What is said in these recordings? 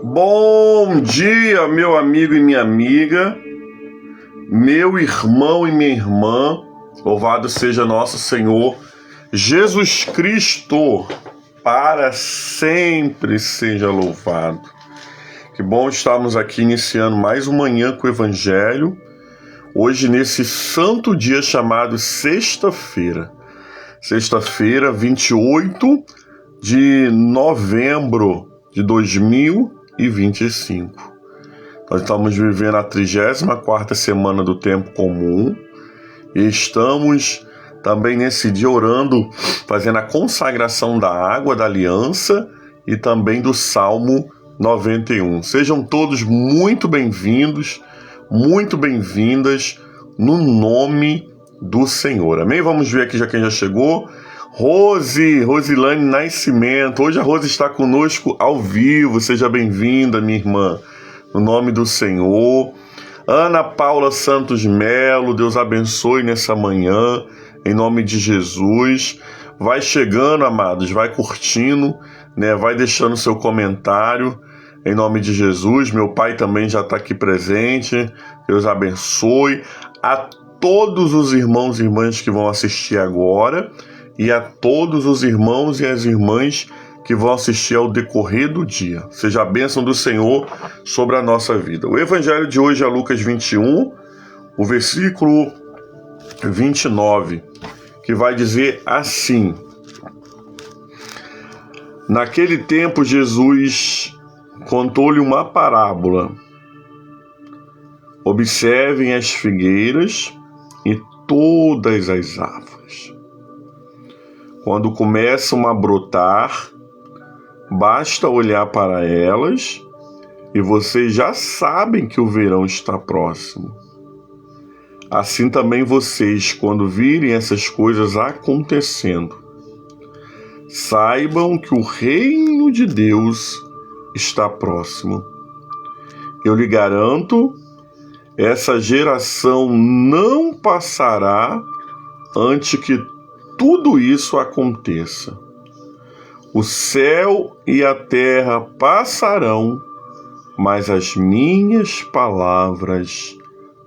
Bom dia, meu amigo e minha amiga, meu irmão e minha irmã, louvado seja nosso Senhor Jesus Cristo, para sempre seja louvado. Que bom estarmos aqui iniciando mais uma manhã com o Evangelho, hoje nesse santo dia chamado sexta-feira, 28 de novembro de 2025. Nós estamos vivendo a 34ª semana do tempo comum e estamos também nesse dia orando, fazendo a consagração da água da aliança e também do Salmo 91. Sejam todos muito bem-vindos, muito bem-vindas no nome do Senhor. Amém? Vamos ver aqui já quem já chegou. Rosilane Nascimento, hoje a Rose está conosco ao vivo, seja bem-vinda, minha irmã, no nome do Senhor. Ana Paula Santos Melo, Deus abençoe nessa manhã, em nome de Jesus. Vai chegando, amados, vai curtindo, né? Vai deixando seu comentário, em nome de Jesus. Meu pai também já está aqui presente, Deus abençoe. A todos os irmãos e irmãs que vão assistir agora, e a todos os irmãos e as irmãs que vão assistir ao decorrer do dia. Seja a bênção do Senhor sobre a nossa vida. O evangelho de hoje é Lucas 21, o versículo 29, que vai dizer assim: Naquele tempo Jesus contou-lhe uma parábola. Observem as figueiras e todas as árvores. Quando começam a brotar, basta olhar para elas e vocês já sabem que o verão está próximo. Assim também vocês, quando virem essas coisas acontecendo, saibam que o reino de Deus está próximo. Eu lhe garanto, essa geração não passará antes que tudo isso aconteça. O céu e a terra passarão, mas as minhas palavras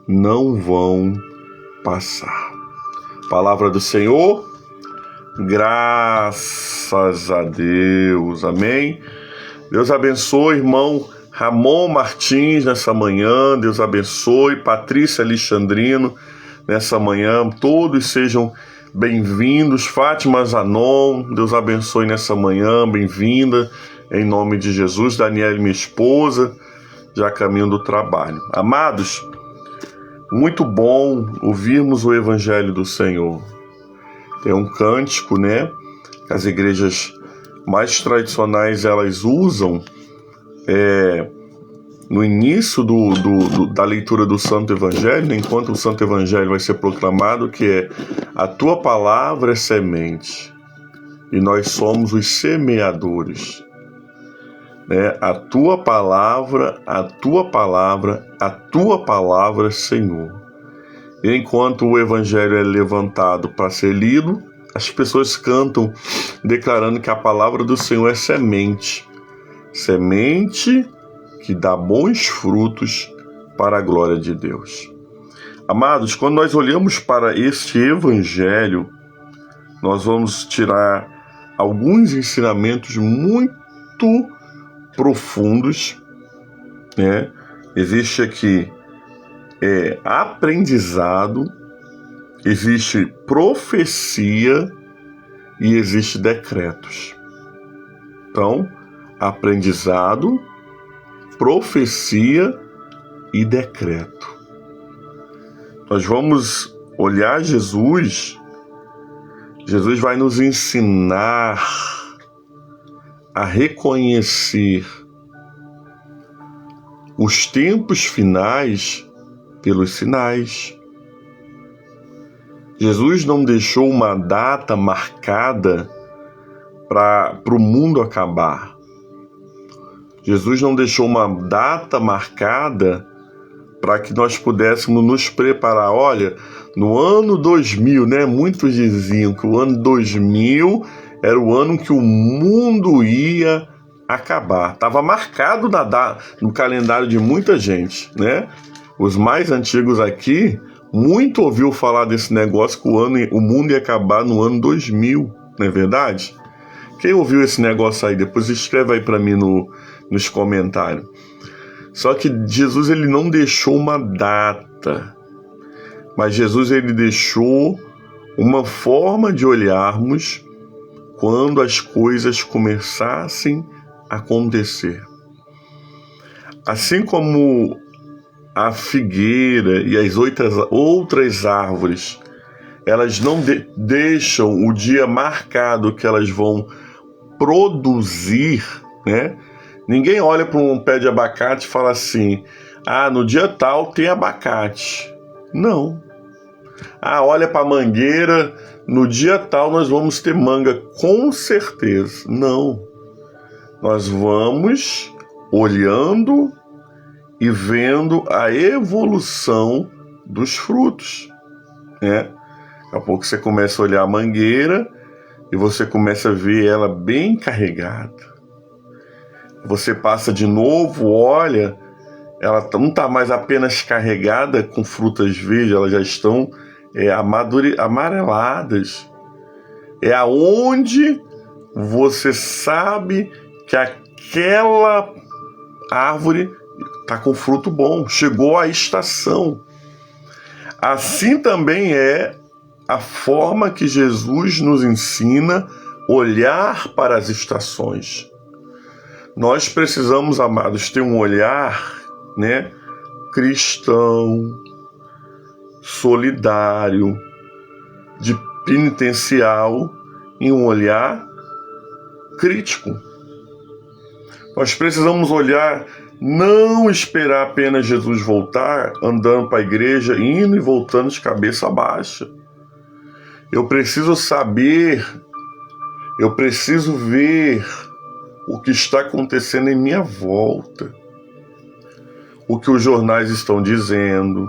não vão passar. Palavra do Senhor, graças a Deus, amém. Deus abençoe, irmão Ramon Martins, nessa manhã. Deus abençoe, Patrícia Alexandrino, nessa manhã. Todos sejam bem-vindos. Fátima Zanon, Deus abençoe nessa manhã, bem-vinda, em nome de Jesus. Daniela, minha esposa, já caminho do trabalho. Amados, muito bom ouvirmos o Evangelho do Senhor. Tem um cântico, né, que as igrejas mais tradicionais elas usam no início da leitura do Santo Evangelho, enquanto o Santo Evangelho vai ser proclamado, que é: a tua palavra é semente, e nós somos os semeadores. Né? A tua palavra, Senhor. E enquanto o Evangelho é levantado para ser lido, as pessoas cantam declarando que a palavra do Senhor é semente. Semente que dá bons frutos para a glória de Deus. Amados, quando nós olhamos para este Evangelho, nós vamos tirar alguns ensinamentos muito profundos, né? Existe aqui aprendizado, existe profecia e existe decretos. Então, aprendizado, profecia e decreto. Nós vamos olhar Jesus. Jesus vai nos ensinar a reconhecer os tempos finais pelos sinais. Jesus não deixou uma data marcada para o mundo acabar. Jesus não deixou uma data marcada para que nós pudéssemos nos preparar. Olha, no ano 2000, né? Muitos diziam que o ano 2000 era o ano que o mundo ia acabar. Estava marcado no calendário de muita gente, né? Os mais antigos aqui, muito ouviu falar desse negócio que o mundo ia acabar no ano 2000, não é verdade? Quem ouviu esse negócio aí? Depois escreve aí para mim nos comentários. Só que Jesus ele não deixou uma data, mas Jesus ele deixou uma forma de olharmos quando as coisas começassem a acontecer. Assim como a figueira e as outras árvores, elas não deixam o dia marcado que elas vão produzir, né? Ninguém olha para um pé de abacate e fala assim, no dia tal tem abacate. Não. Olha para a mangueira, no dia tal nós vamos ter manga, com certeza. Não. Nós vamos olhando e vendo a evolução dos frutos, né? Daqui a pouco você começa a olhar a mangueira e você começa a ver ela bem carregada. Você passa de novo, olha, ela não está mais apenas carregada com frutas verdes, elas já estão amareladas. É aonde você sabe que aquela árvore está com fruto bom, chegou a estação. Assim também é a forma que Jesus nos ensina a olhar para as estações. Nós precisamos, amados, ter um olhar, né, cristão, solidário, de penitencial, e um olhar crítico. Nós precisamos olhar, não esperar apenas Jesus voltar, andando para a igreja, indo e voltando de cabeça baixa. Eu preciso saber, eu preciso ver o que está acontecendo em minha volta, o que os jornais estão dizendo,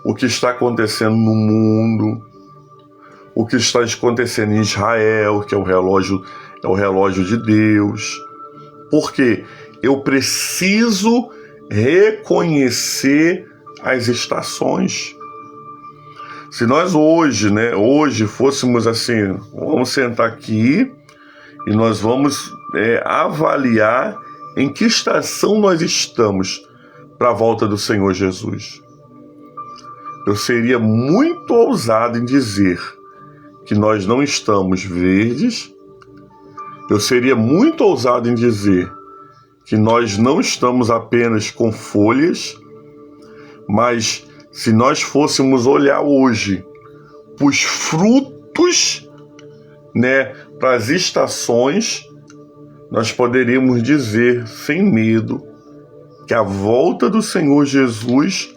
o que está acontecendo no mundo, o que está acontecendo em Israel, que é o relógio de Deus. Porque eu preciso reconhecer as estações. Se nós hoje fôssemos assim, vamos sentar aqui e nós vamos avaliar em que estação nós estamos para a volta do Senhor Jesus. Eu seria muito ousado em dizer que nós não estamos verdes. Eu seria muito ousado em dizer que nós não estamos apenas com folhas, mas se nós fôssemos olhar hoje para os frutos, né, para as estações, nós poderíamos dizer sem medo que a volta do Senhor Jesus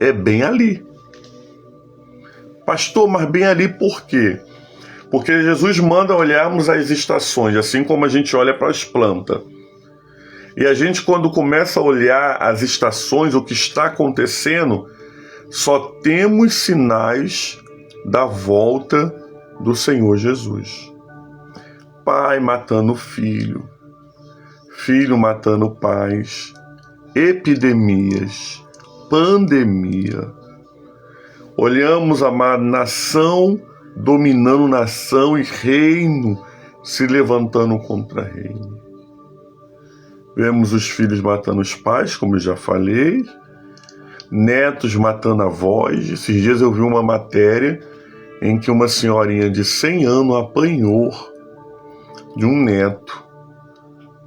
é bem ali. Pastor, mas bem ali por quê? Porque Jesus manda olharmos as estações, assim como a gente olha para as plantas. E a gente, quando começa a olhar as estações, o que está acontecendo, só temos sinais da volta do Senhor Jesus. Pai matando filho, filho matando pais, epidemias, pandemia. Olhamos, amado, nação dominando nação e reino se levantando contra reino. Vemos os filhos matando os pais, como eu já falei, netos matando avós. Esses dias eu vi uma matéria em que uma senhorinha de 100 anos apanhou de um neto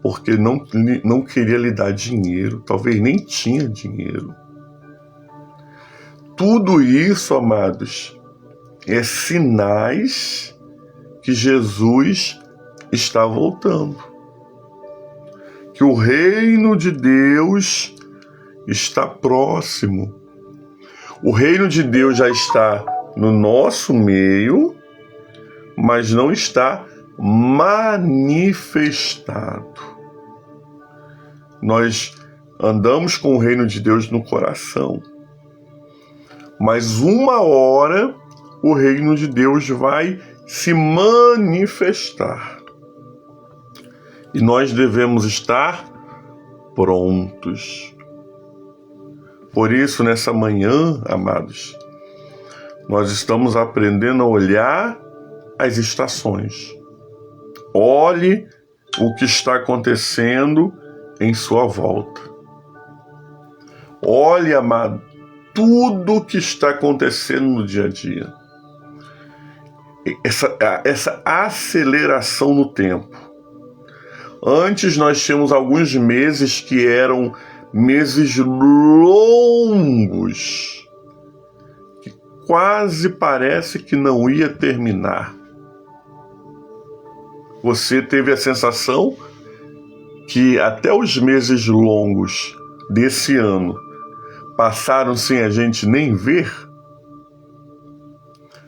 porque não queria lhe dar dinheiro, talvez nem tinha dinheiro. Tudo isso, amados, é sinais que Jesus está voltando. Que o reino de Deus está próximo. O reino de Deus já está no nosso meio, mas não está manifestado. Nós andamos com o reino de Deus no coração, mas uma hora o reino de Deus vai se manifestar. E nós devemos estar prontos. Por isso, nessa manhã, amados, nós estamos aprendendo a olhar as estações. Olhe o que está acontecendo em sua volta. Olhe, amado, tudo o que está acontecendo no dia a dia. Essa aceleração no tempo. Antes nós tínhamos alguns meses que eram meses longos, que quase parece que não ia terminar. Você teve a sensação que até os meses longos desse ano passaram sem a gente nem ver?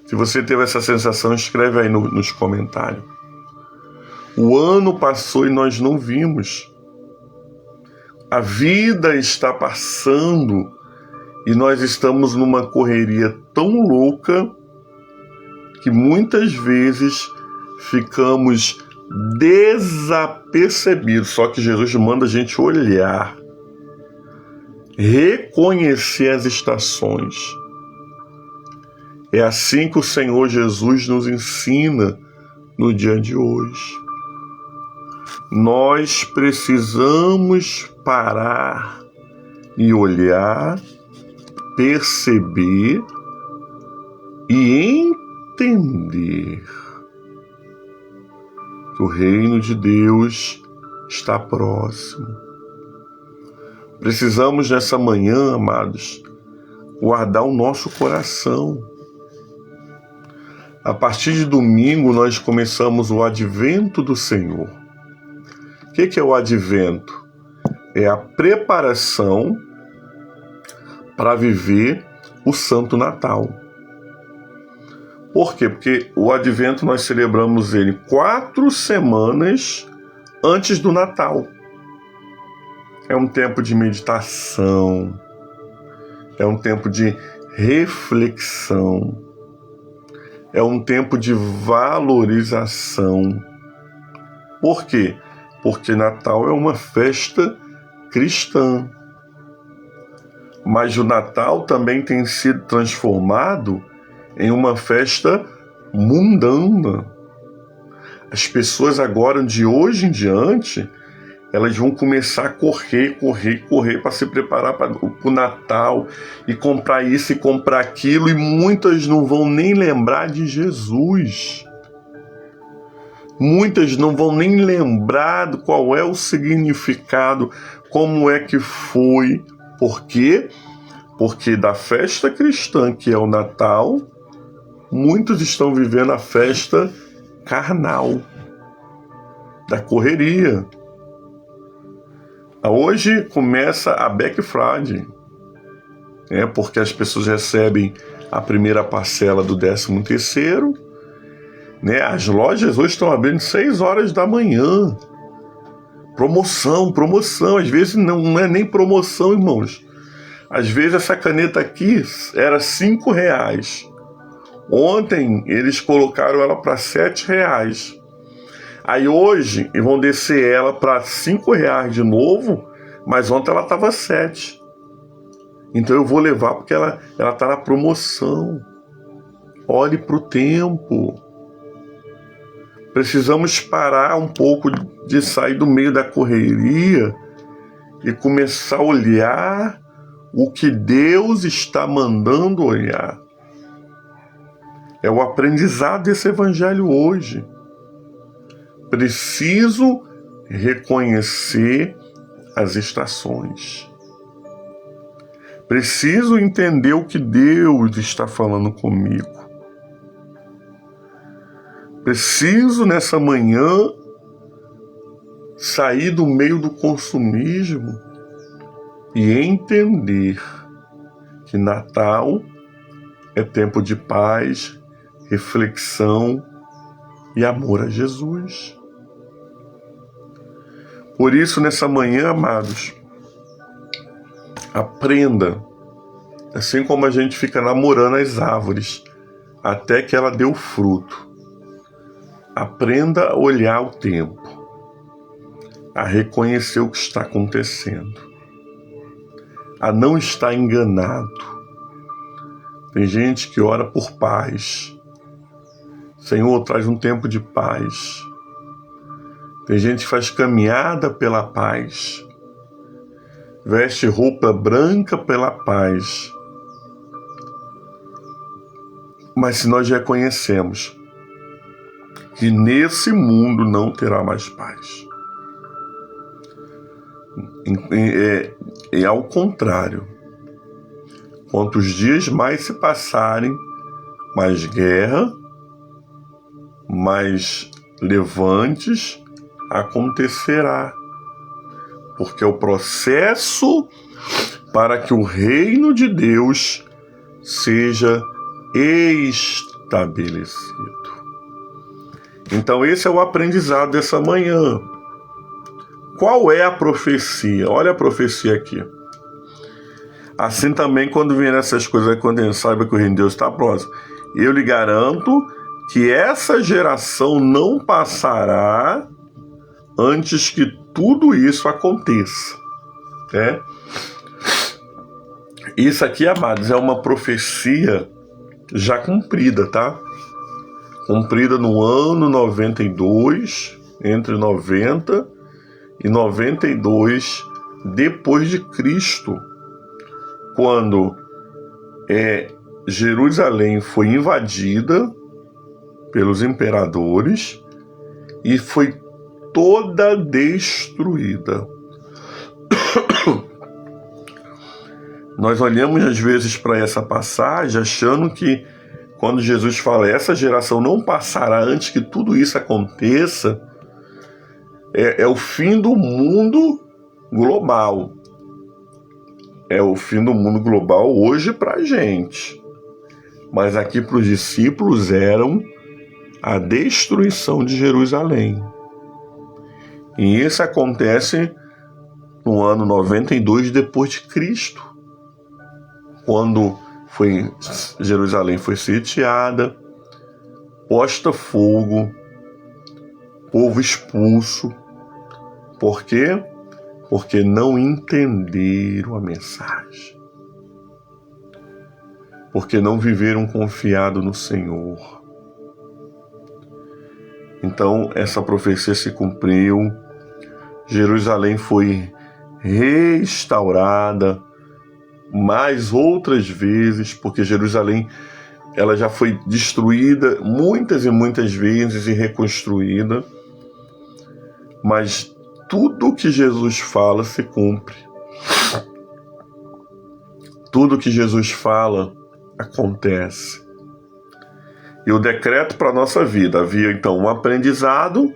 Se você teve essa sensação, escreve aí nos comentários. O ano passou e nós não vimos. A vida está passando e nós estamos numa correria tão louca que muitas vezes ficamos desapercebidos. Só que Jesus manda a gente olhar, reconhecer as estações. É assim que o Senhor Jesus nos ensina no dia de hoje. Nós precisamos parar e olhar, perceber e entender que o reino de Deus está próximo. Precisamos nessa manhã, amados, guardar o nosso coração. A partir de domingo nós começamos o Advento do Senhor. O que é o Advento? É a preparação para viver o Santo Natal. Por quê? Porque o Advento nós celebramos ele 4 semanas antes do Natal. É um tempo de meditação, é um tempo de reflexão, é um tempo de valorização. Por quê? Porque Natal é uma festa cristã. Mas o Natal também tem sido transformado em uma festa mundana. As pessoas agora, de hoje em diante, elas vão começar a correr para se preparar para o Natal e comprar isso e comprar aquilo, e muitas não vão nem lembrar de Jesus. Muitas não vão nem lembrar do qual é o significado, como é que foi. Por quê? Porque da festa cristã, que é o Natal, muitos estão vivendo a festa carnal, da correria. Hoje começa a Black Friday, porque as pessoas recebem a primeira parcela do 13º, As lojas hoje estão abrindo 6 horas da manhã. Promoção. Às vezes não é nem promoção, irmãos. Às vezes essa caneta aqui era R$5. Ontem eles colocaram ela para R$7. Aí hoje vão descer ela para R$5 de novo, mas ontem ela estava R$7. Então eu vou levar porque ela está na promoção. Olhe para o tempo. Precisamos parar um pouco de sair do meio da correria e começar a olhar o que Deus está mandando olhar. É o aprendizado desse evangelho hoje. Preciso reconhecer as estações. Preciso entender o que Deus está falando comigo. Preciso, nessa manhã, sair do meio do consumismo e entender que Natal é tempo de paz, reflexão e amor a Jesus. Por isso, nessa manhã, amados, aprenda, assim como a gente fica namorando as árvores, até que ela dê o fruto. Aprenda a olhar o tempo, a reconhecer o que está acontecendo, a não estar enganado. Tem gente que ora por paz. Senhor, traz um tempo de paz. Tem gente que faz caminhada pela paz. Veste roupa branca pela paz. Mas se nós reconhecemos que nesse mundo não terá mais paz, é ao contrário. Quanto os dias mais se passarem, mais guerra, mais levantes acontecerá. Porque é o processo para que o reino de Deus seja estabelecido. Então esse é o aprendizado dessa manhã. Qual é a profecia? Olha a profecia aqui. Assim também, quando vier essas coisas, quando a gente saiba que o reino de Deus está próximo, eu lhe garanto que essa geração não passará antes que tudo isso aconteça. Isso aqui, amados, é uma profecia já cumprida, tá? Cumprida no ano 92, entre 90 e 92 depois de Cristo, quando Jerusalém foi invadida pelos imperadores e foi toda destruída. Nós olhamos às vezes para essa passagem achando que quando Jesus fala essa geração não passará antes que tudo isso aconteça, é o fim do mundo global. É o fim do mundo global hoje para a gente. Mas aqui para os discípulos eram a destruição de Jerusalém. E isso acontece no ano 92 depois de Cristo, quando Jerusalém foi sitiada, posta fogo, povo expulso. Por quê? Porque não entenderam a mensagem. Porque não viveram confiado no Senhor. Então, essa profecia se cumpriu. Jerusalém foi restaurada mais outras vezes, porque Jerusalém ela já foi destruída muitas e muitas vezes e reconstruída. Mas tudo que Jesus fala se cumpre. Tudo que Jesus fala acontece. E o decreto para a nossa vida, havia então um aprendizado,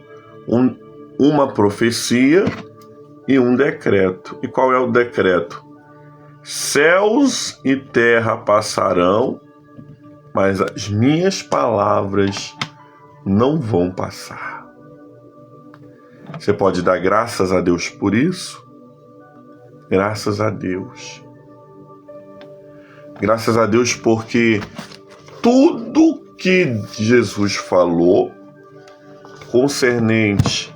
uma profecia e um decreto. E qual é o decreto? Céus e terra passarão, mas as minhas palavras não vão passar. Você pode dar graças a Deus por isso? Graças a Deus. Graças a Deus porque tudo que Jesus falou concernente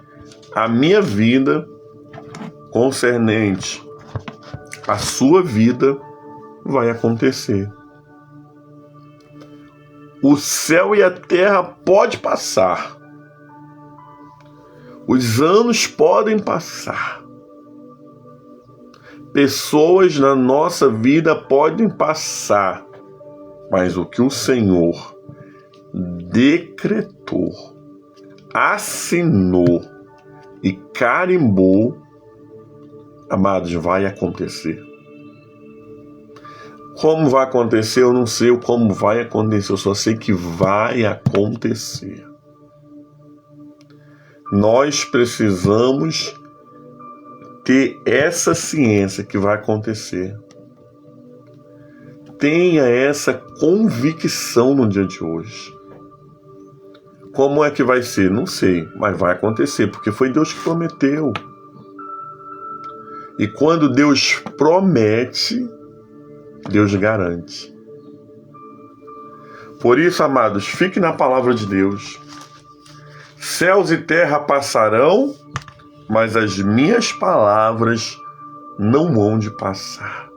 à minha vida, concernente à sua vida, vai acontecer. O céu e a terra podem passar. Os anos podem passar. Pessoas na nossa vida podem passar. Mas o que o Senhor decretou, assinou e carimbou, amados, vai acontecer. Como vai acontecer, eu não sei como vai acontecer, eu só sei que vai acontecer. Nós precisamos ter essa ciência que vai acontecer. tenha essa convicção no dia de hoje. Como é que vai ser? Não sei, mas vai acontecer, porque foi Deus que prometeu. E quando Deus promete, Deus garante. Por isso, amados, fique na palavra de Deus. Céus e terra passarão, mas as minhas palavras não hão de passar.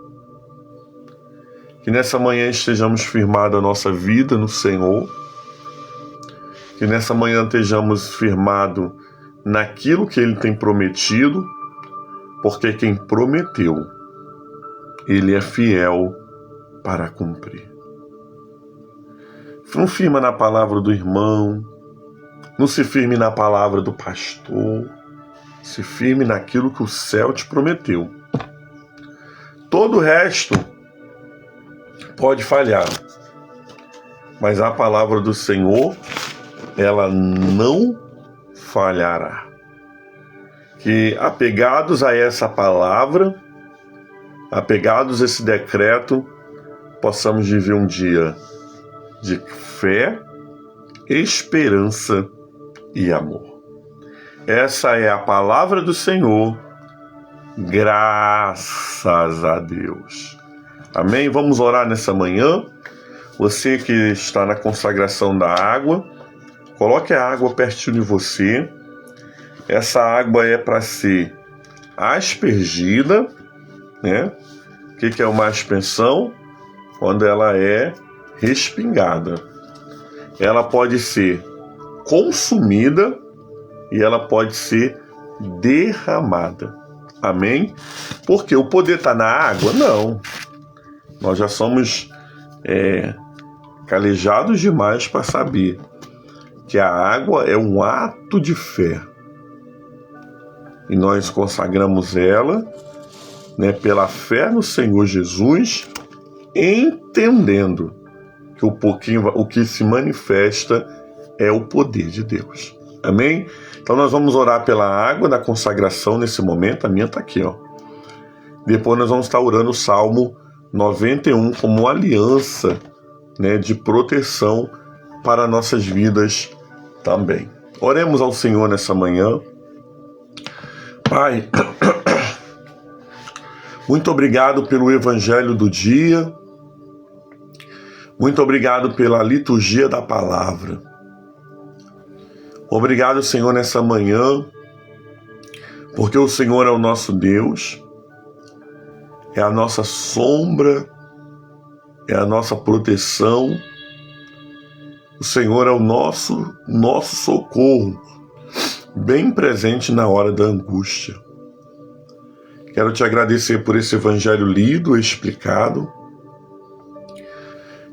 Que nessa manhã estejamos firmados a nossa vida no Senhor. Que nessa manhã estejamos firmados naquilo que Ele tem prometido, porque quem prometeu, Ele é fiel para cumprir. Não firma na palavra do irmão, não se firme na palavra do pastor, se firme naquilo que o céu te prometeu. Todo o resto pode falhar, mas a palavra do Senhor, ela não falhará. Que apegados a essa palavra, apegados a esse decreto, possamos viver um dia de fé, esperança e amor. Essa é a palavra do Senhor, graças a Deus. Amém? Vamos orar nessa manhã. Você que está na consagração da água, coloque a água pertinho de você. Essa água é para ser aspergida, né? O que é uma aspersão? Quando ela é respingada. Ela pode ser consumida e ela pode ser derramada. Amém? Porque o poder está na água? Não. Nós já somos calejados demais para saber que a água é um ato de fé. E nós consagramos ela, né, pela fé no Senhor Jesus, entendendo que o que se manifesta é o poder de Deus. Amém? Então nós vamos orar pela água da consagração nesse momento. A minha está aqui, ó. Depois nós vamos estar orando o Salmo 91 como aliança, né, de proteção para nossas vidas também. Oremos ao Senhor nessa manhã. Pai, muito obrigado pelo evangelho do dia. Muito obrigado pela liturgia da palavra. Obrigado, Senhor, nessa manhã, porque o Senhor é o nosso Deus, é a nossa sombra, é a nossa proteção. O Senhor é o nosso socorro, bem presente na hora da angústia. Quero te agradecer por esse evangelho lido, explicado.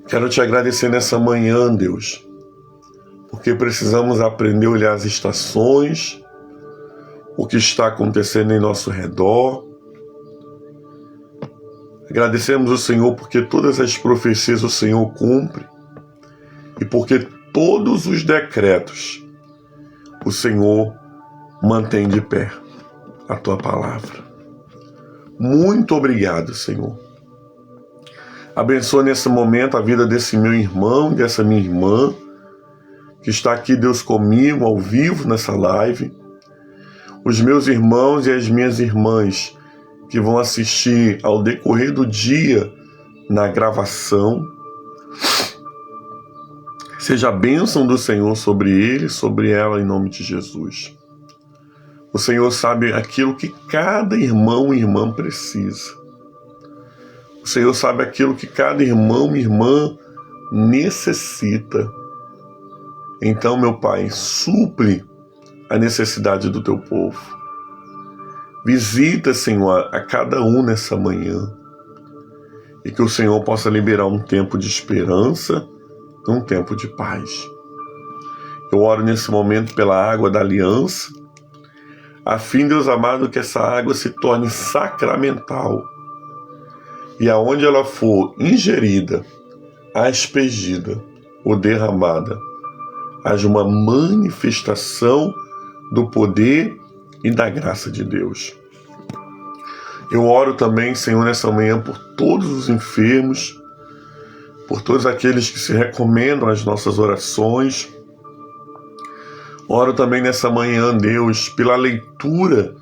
Quero te agradecer nessa manhã, Deus, porque precisamos aprender a olhar as estações, o que está acontecendo em nosso redor. Agradecemos o Senhor porque todas as profecias o Senhor cumpre e porque todos os decretos o Senhor mantém de pé a tua palavra. Muito obrigado, Senhor. Abençoa nesse momento a vida desse meu irmão, dessa minha irmã, que está aqui, Deus, comigo, ao vivo, nessa live. Os meus irmãos e as minhas irmãs que vão assistir ao decorrer do dia na gravação. Seja a bênção do Senhor sobre ele, sobre ela, em nome de Jesus. O Senhor sabe aquilo que cada irmão e irmã precisa. O Senhor sabe aquilo que cada irmão e irmã necessita. Então, meu Pai, suple a necessidade do teu povo. Visita, Senhor, a cada um nessa manhã. E que o Senhor possa liberar um tempo de esperança e um tempo de paz. Eu oro nesse momento pela água da aliança, a fim, Deus amado, que essa água se torne sacramental. E aonde ela for ingerida, aspergida ou derramada, haja uma manifestação do poder e da graça de Deus. Eu oro também, Senhor, nessa manhã por todos os enfermos, por todos aqueles que se recomendam às nossas orações. Oro também nessa manhã, Deus, pela leitura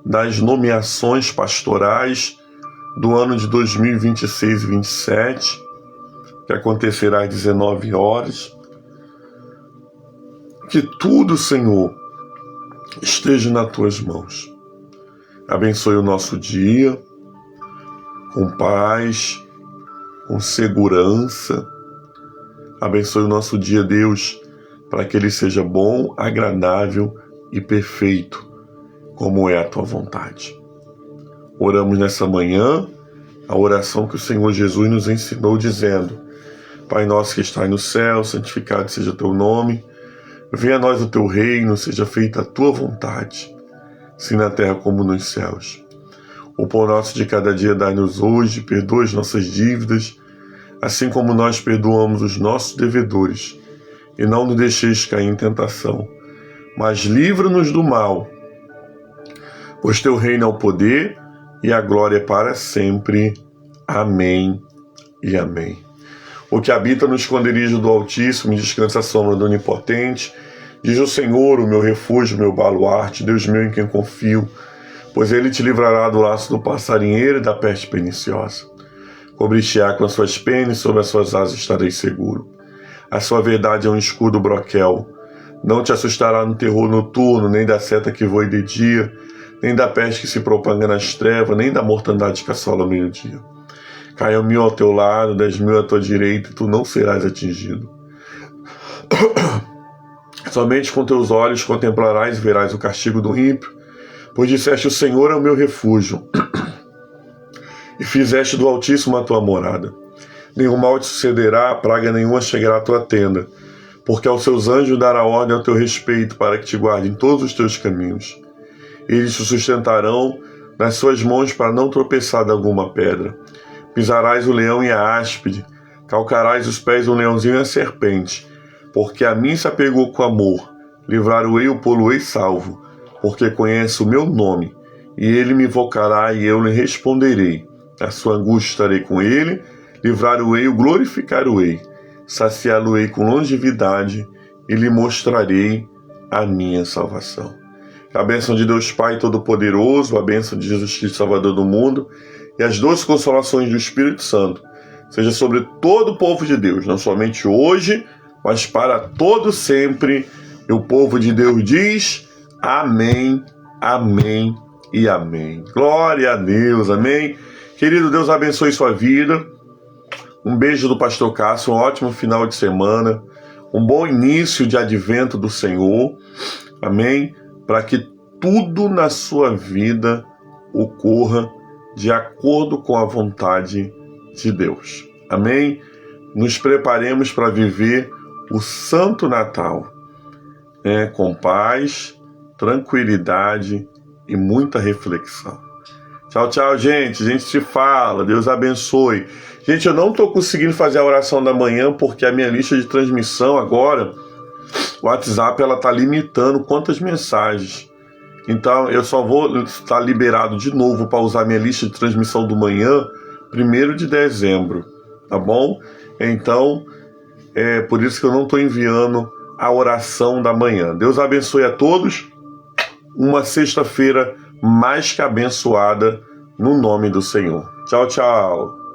das nomeações pastorais do ano de 2026 e 27, que acontecerá às 19 horas. Que tudo, Senhor, esteja nas tuas mãos. Abençoe o nosso dia com paz, com segurança. Abençoe o nosso dia, Deus, para que ele seja bom, agradável e perfeito, como é a tua vontade. Oramos nessa manhã a oração que o Senhor Jesus nos ensinou, dizendo: Pai nosso que estás no céu, santificado seja o teu nome. Venha a nós o teu reino, seja feita a tua vontade, assim na terra como nos céus. O pão nosso de cada dia dai-nos hoje, perdoa as nossas dívidas, assim como nós perdoamos os nossos devedores. E não nos deixeis cair em tentação, mas livra-nos do mal, pois teu reino é o poder e a glória para sempre. Amém e amém. O que habita no esconderijo do Altíssimo e descansa à sombra do Onipotente, diz o Senhor, o meu refúgio, o meu baluarte, Deus meu em quem confio, pois ele te livrará do laço do passarinheiro e da peste perniciosa. Cobrir-te-á com as suas penas, sobre as suas asas estareis seguro. A sua verdade é um escudo broquel. Não te assustará no terror noturno, nem da seta que voe de dia, nem da peste que se propaga nas trevas, nem da mortandade que assola ao meio-dia. Caiam 1000 ao teu lado, 10.000 à tua direita, e tu não serás atingido. Somente com teus olhos contemplarás e verás o castigo do ímpio, pois disseste: o Senhor é o meu refúgio, e fizeste do Altíssimo a tua morada. Nenhum mal te sucederá, praga nenhuma chegará à tua tenda, porque aos seus anjos dará ordem ao teu respeito, para que te guardem todos os teus caminhos. Eles te sustentarão nas suas mãos para não tropeçar de alguma pedra. Pisarás o leão e a áspide, calcarás os pés do leãozinho e a serpente, porque a mim se apegou com amor, livrar-o-ei, o pô-lo-ei salvo, porque conhece o meu nome, e ele me invocará e eu lhe responderei. A sua angústia estarei com ele, livrar-o-ei, o glorificar-o-ei, saciá-lo-ei com longevidade e lhe mostrarei a minha salvação. A bênção de Deus Pai Todo-Poderoso, a bênção de Jesus Cristo, Salvador do mundo, e as doces consolações do Espírito Santo seja sobre todo o povo de Deus, não somente hoje, mas para todo sempre. E o povo de Deus diz: amém, amém e amém. Glória a Deus, amém. Querido, Deus abençoe sua vida. Um beijo do pastor Cássio, um ótimo final de semana, um bom início de advento do Senhor, amém? Para que tudo na sua vida ocorra de acordo com a vontade de Deus. Amém? Nos preparemos para viver o Santo Natal, com paz, tranquilidade e muita reflexão. Tchau, tchau, gente. A gente se fala. Deus abençoe. Gente, eu não estou conseguindo fazer a oração da manhã porque a minha lista de transmissão agora, o WhatsApp, ela está limitando quantas mensagens. Então, eu só vou estar liberado de novo para usar minha lista de transmissão do manhã, 1º de dezembro, tá bom? Então, é por isso que eu não estou enviando a oração da manhã. Deus abençoe a todos. Uma sexta-feira mais que abençoada, no nome do Senhor. Tchau, tchau.